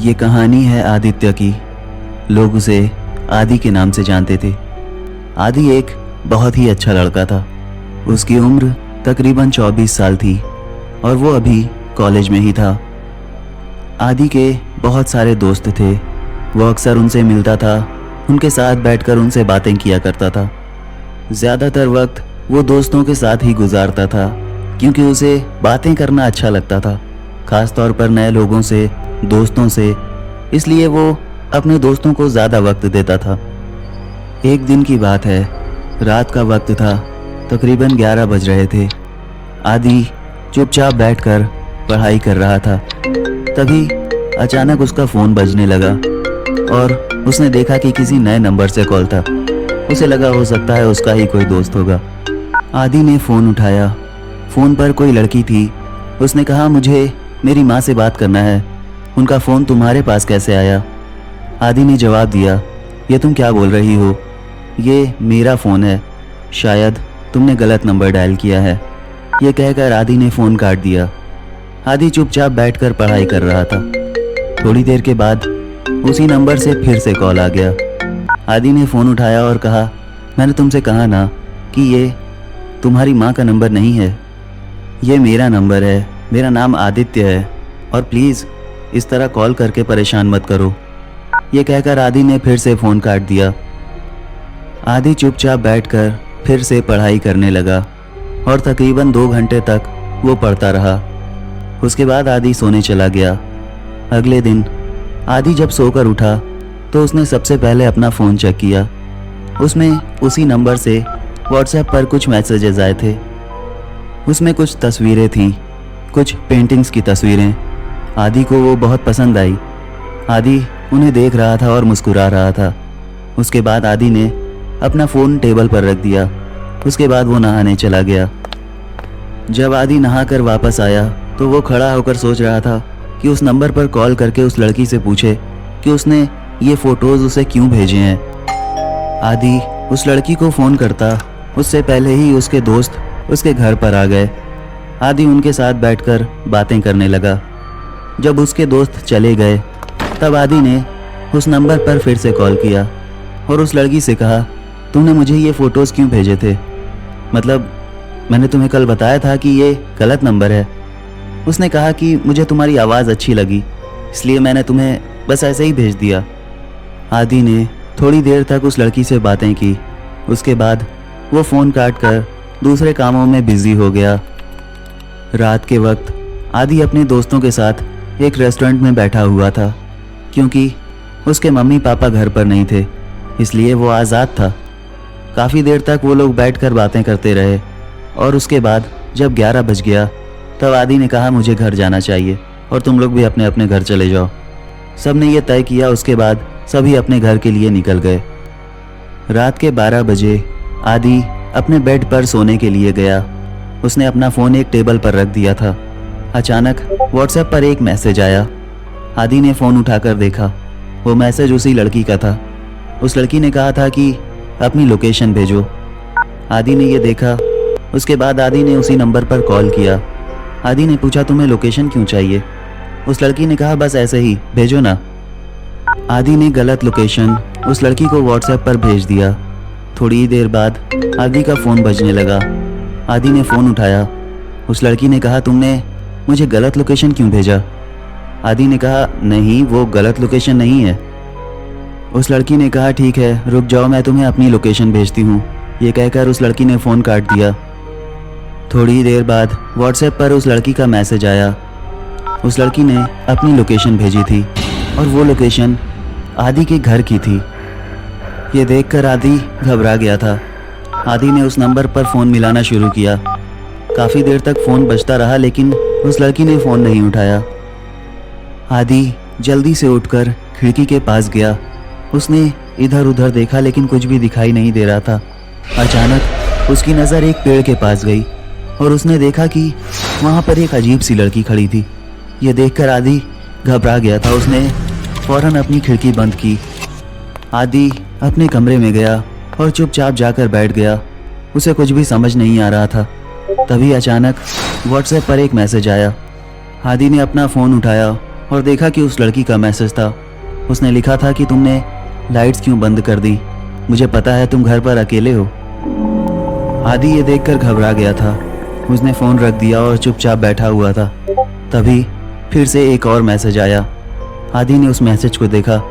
ये कहानी है आदित्य की। लोग उसे आदि के नाम से जानते थे। आदि एक बहुत ही अच्छा लड़का था। उसकी उम्र तकरीबन 24 साल थी और वो अभी कॉलेज में ही था। आदि के बहुत सारे दोस्त थे। वो अक्सर उनसे मिलता था, उनके साथ बैठकर उनसे बातें किया करता था। ज़्यादातर वक्त वो दोस्तों के साथ ही गुजारता था क्योंकि उसे बातें करना अच्छा लगता था, ख़ास तौर पर नए लोगों से, दोस्तों से। इसलिए वो अपने दोस्तों को ज़्यादा वक्त देता था। एक दिन की बात है, रात का वक्त था, तकरीबन 11 बज रहे थे। आदि चुपचाप बैठकर पढ़ाई कर रहा था। तभी अचानक उसका फ़ोन बजने लगा और उसने देखा कि किसी नए नंबर से कॉल था। उसे लगा हो सकता है उसका ही कोई दोस्त होगा। आदि ने फ़ोन उठाया। फ़ोन पर कोई लड़की थी। उसने कहा, मुझे मेरी माँ से बात करना है। उनका फ़ोन तुम्हारे पास कैसे आया? आदि ने जवाब दिया, ये तुम क्या बोल रही हो? ये मेरा फ़ोन है, शायद तुमने गलत नंबर डायल किया है। ये कहकर आदि ने फ़ोन काट दिया। आदि चुपचाप बैठकर पढ़ाई कर रहा था। थोड़ी देर के बाद उसी नंबर से फिर से कॉल आ गया। आदि ने फ़ोन उठाया और कहा, मैंने तुमसे कहा ना कि ये तुम्हारी माँ का नंबर नहीं है। ये मेरा नंबर है, मेरा नाम आदित्य है और प्लीज़ इस तरह कॉल करके परेशान मत करो। ये कहकर आदि ने फिर से फ़ोन काट दिया। आदि चुपचाप बैठकर फिर से पढ़ाई करने लगा और तकरीबन 2 घंटे तक वो पढ़ता रहा। उसके बाद आदि सोने चला गया। अगले दिन आदि जब सोकर उठा तो उसने सबसे पहले अपना फ़ोन चेक किया। उसमें उसी नंबर से व्हाट्सएप पर कुछ मैसेजेस आए थे। उसमें कुछ तस्वीरें थीं, कुछ पेंटिंग्स की तस्वीरें। आदि को वो बहुत पसंद आई। आदि उन्हें देख रहा था और मुस्कुरा रहा था। उसके बाद आदि ने अपना फ़ोन टेबल पर रख दिया। उसके बाद वो नहाने चला गया। जब आदि नहाकर वापस आया तो वो खड़ा होकर सोच रहा था कि उस नंबर पर कॉल करके उस लड़की से पूछे कि उसने ये फ़ोटोज़ उसे क्यों भेजे हैं। आदि उस लड़की को फ़ोन करता उससे पहले ही उसके दोस्त उसके घर पर आ गए। आदि उनके साथ बैठकर बातें करने लगा। जब उसके दोस्त चले गए तब आदि ने उस नंबर पर फिर से कॉल किया और उस लड़की से कहा, तुमने मुझे ये फ़ोटोज़ क्यों भेजे थे? मतलब मैंने तुम्हें कल बताया था कि ये गलत नंबर है। उसने कहा कि मुझे तुम्हारी आवाज़ अच्छी लगी, इसलिए मैंने तुम्हें बस ऐसे ही भेज दिया। आदि ने थोड़ी देर तक उस लड़की से बातें की। उसके बाद वो फ़ोन काट कर दूसरे कामों में बिज़ी हो गया। रात के वक्त आदि अपने दोस्तों के साथ एक रेस्टोरेंट में बैठा हुआ था। क्योंकि उसके मम्मी पापा घर पर नहीं थे, इसलिए वो आज़ाद था। काफ़ी देर तक वो लोग बैठकर बातें करते रहे और उसके बाद जब 11 बज गया तब आदि ने कहा, मुझे घर जाना चाहिए और तुम लोग भी अपने अपने घर चले जाओ। सब ने ये तय किया। उसके बाद सभी अपने घर के लिए निकल गए। रात के 12 बजे आदि अपने बेड पर सोने के लिए गया। उसने अपना फ़ोन एक टेबल पर रख दिया था। अचानक व्हाट्सएप पर एक मैसेज आया। आदि ने फ़ोन उठाकर देखा। वो मैसेज उसी लड़की का था। उस लड़की ने कहा था कि अपनी लोकेशन भेजो। आदि ने ये देखा। उसके बाद आदि ने उसी नंबर पर कॉल किया। आदि ने पूछा, तुम्हें लोकेशन क्यों चाहिए? उस लड़की ने कहा, बस ऐसे ही भेजो ना। आदि ने गलत लोकेशन उस लड़की को व्हाट्सएप पर भेज दिया। थोड़ी देर बाद आदि का फ़ोन बजने लगा। आदि ने फ़ोन उठाया। उस लड़की ने कहा, तुमने मुझे गलत लोकेशन क्यों भेजा? आदि ने कहा, नहीं, वो गलत लोकेशन नहीं है। उस लड़की ने कहा, ठीक है, रुक जाओ, मैं तुम्हें अपनी लोकेशन भेजती हूँ। ये कहकर उस लड़की ने फ़ोन काट दिया। थोड़ी देर बाद व्हाट्सएप पर उस लड़की का मैसेज आया। उस लड़की ने अपनी लोकेशन भेजी थी और वो लोकेशन आदि के घर की थी। ये देखकर आदि घबरा गया था। आदि ने उस नंबर पर फ़ोन मिलाना शुरू किया। काफ़ी देर तक फ़ोन बजता रहा लेकिन उस लड़की ने फ़ोन नहीं उठाया। आदि जल्दी से उठकर खिड़की के पास गया। उसने इधर उधर देखा लेकिन कुछ भी दिखाई नहीं दे रहा था। अचानक उसकी नज़र एक पेड़ के पास गई और उसने देखा कि वहाँ पर एक अजीब सी लड़की खड़ी थी। ये देखकर आदि घबरा गया था। उसने फ़ौरन अपनी खिड़की बंद की। आदि अपने कमरे में गया और चुपचाप जाकर बैठ गया। उसे कुछ भी समझ नहीं आ रहा था। तभी अचानक व्हाट्सएप पर एक मैसेज आया। आदि ने अपना फ़ोन उठाया और देखा कि उस लड़की का मैसेज था। उसने लिखा था कि तुमने लाइट्स क्यों बंद कर दी, मुझे पता है तुम घर पर अकेले हो। आदि ये देखकर घबरा गया था। उसने फ़ोन रख दिया और चुपचाप बैठा हुआ था। तभी फिर से एक और मैसेज आया। आदि ने उस मैसेज को देखा।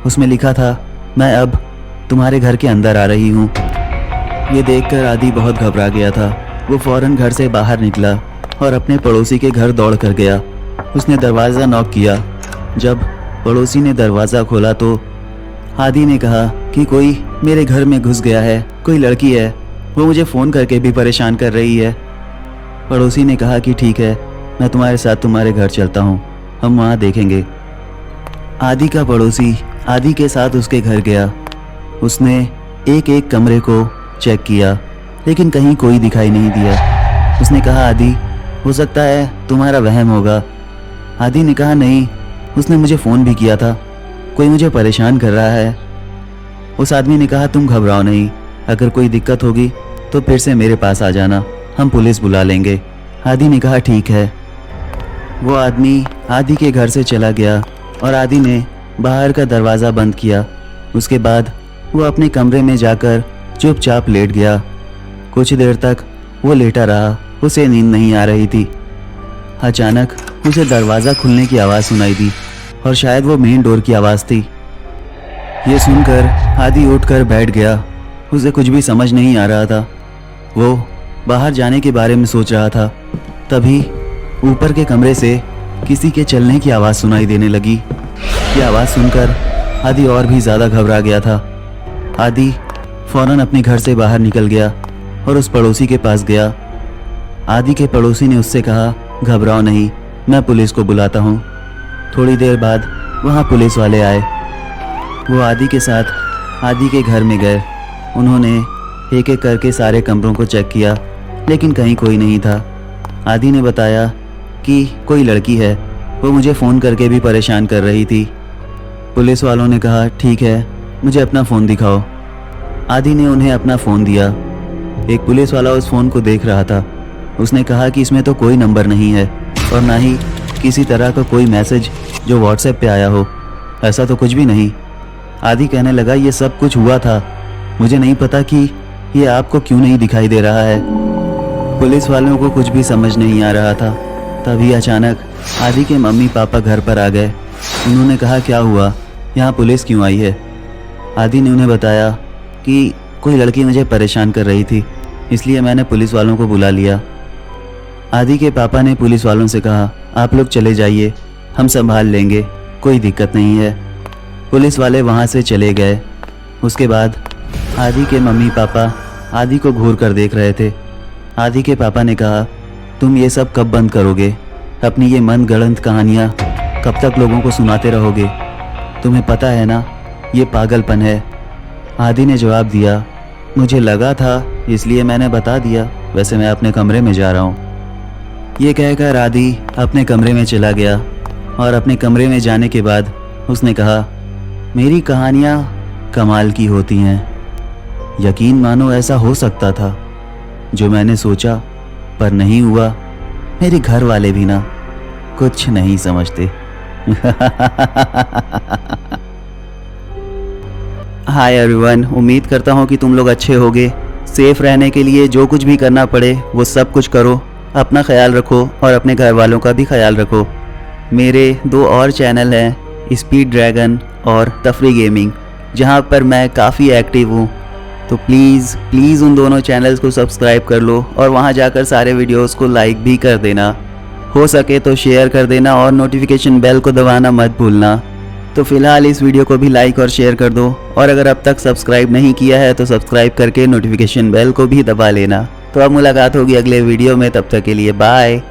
उसमें लिखा था, मैं अब तुम्हारे घर के अंदर आ रही हूँ। ये देखकर आदि बहुत घबरा गया था। वो फ़ौरन घर से बाहर निकला और अपने पड़ोसी के घर दौड़ कर गया। उसने दरवाज़ा नॉक किया। जब पड़ोसी ने दरवाज़ा खोला तो आदि ने कहा कि कोई मेरे घर में घुस गया है, कोई लड़की है, वो मुझे फ़ोन करके भी परेशान कर रही है। पड़ोसी ने कहा कि ठीक है, मैं तुम्हारे साथ तुम्हारे घर चलता हूँ, हम वहाँ देखेंगे। आदि का पड़ोसी आदि के साथ उसके घर गया। उसने एक एक कमरे को चेक किया, लेकिन कहीं कोई दिखाई नहीं दिया। उसने कहा, आदि हो सकता है तुम्हारा वहम होगा। आदि ने कहा, नहीं, उसने मुझे फ़ोन भी किया था, कोई मुझे परेशान कर रहा है। उस आदमी ने कहा, तुम घबराओ नहीं, अगर कोई दिक्कत होगी तो फिर से मेरे पास आ जाना, हम पुलिस बुला लेंगे। आदि ने कहा, ठीक है। वो आदमी आदि के घर से चला गया और आदि ने बाहर का दरवाज़ा बंद किया। उसके बाद वो अपने कमरे में जाकर चुपचाप लेट गया। कुछ देर तक वो लेटा रहा, उसे नींद नहीं आ रही थी। अचानक उसे दरवाज़ा खुलने की आवाज़ सुनाई दी और शायद वो मेन डोर की आवाज़ थी। ये सुनकर आदि उठकर बैठ गया। उसे कुछ भी समझ नहीं आ रहा था। वो बाहर जाने के बारे में सोच रहा था। तभी ऊपर के कमरे से किसी के चलने की आवाज़ सुनाई देने लगी। ये आवाज़ सुनकर आदि और भी ज़्यादा घबरा गया था। आदि फ़ौरन अपने घर से बाहर निकल गया और उस पड़ोसी के पास गया। आदि के पड़ोसी ने उससे कहा, घबराओ नहीं, मैं पुलिस को बुलाता हूँ। थोड़ी देर बाद वहाँ पुलिस वाले आए। वो आदि के साथ आदि के घर में गए। उन्होंने एक एक करके सारे कमरों को चेक किया, लेकिन कहीं कोई नहीं था। आदि ने बताया कि कोई लड़की है, वो मुझे फ़ोन करके भी परेशान कर रही थी। पुलिस वालों ने कहा, ठीक है, मुझे अपना फ़ोन दिखाओ। आदि ने उन्हें अपना फ़ोन दिया। एक पुलिस वाला उस फ़ोन को देख रहा था। उसने कहा कि इसमें तो कोई नंबर नहीं है और ना ही किसी तरह का कोई मैसेज जो व्हाट्सएप पे आया हो, ऐसा तो कुछ भी नहीं। आदि कहने लगा, ये सब कुछ हुआ था, मुझे नहीं पता कि ये आपको क्यों नहीं दिखाई दे रहा है। पुलिस वालों को कुछ भी समझ नहीं आ रहा था। तभी अचानक आदि के मम्मी पापा घर पर आ गए। उन्होंने कहा, क्या हुआ, यहाँ पुलिस क्यों आई है? आदि ने उन्हें बताया कि कोई लड़की मुझे परेशान कर रही थी, इसलिए मैंने पुलिस वालों को बुला लिया। आदि के पापा ने पुलिस वालों से कहा, आप लोग चले जाइए, हम संभाल लेंगे, कोई दिक्कत नहीं है। पुलिस वाले वहाँ से चले गए। उसके बाद आदि के मम्मी पापा आदि को घूर कर देख रहे थे। आदि के पापा ने कहा, तुम ये सब कब बंद करोगे? अपनी ये मनगढ़ंत कहानियाँ कब तक लोगों को सुनाते रहोगे? तुम्हें पता है ना, ये पागलपन है। आदि ने जवाब दिया, मुझे लगा था इसलिए मैंने बता दिया, वैसे मैं अपने कमरे में जा रहा हूँ। ये कहकर आदि अपने कमरे में चला गया और अपने कमरे में जाने के बाद उसने कहा, मेरी कहानियाँ कमाल की होती हैं। यकीन मानो ऐसा हो सकता था जो मैंने सोचा पर नहीं हुआ। मेरे घर वाले भी ना कुछ नहीं समझते। हाय एवरीवन, उम्मीद करता हूँ कि तुम लोग अच्छे होगे। सेफ रहने के लिए जो कुछ भी करना पड़े वो सब कुछ करो। अपना ख्याल रखो और अपने घर वालों का भी ख्याल रखो। मेरे 2 और चैनल हैं, स्पीड ड्रैगन और तफरी गेमिंग, जहाँ पर मैं काफ़ी एक्टिव हूँ। तो प्लीज़ उन दोनों चैनल्स को सब्सक्राइब कर लो और वहाँ जाकर सारे वीडियोस को लाइक भी कर देना। हो सके तो शेयर कर देना और नोटिफिकेशन बेल को दबाना मत भूलना। तो फिलहाल इस वीडियो को भी लाइक और शेयर कर दो और अगर अब तक सब्सक्राइब नहीं किया है तो सब्सक्राइब करके नोटिफिकेशन बेल को भी दबा लेना। तो अब मुलाकात होगी अगले वीडियो में, तब तक के लिए बाय।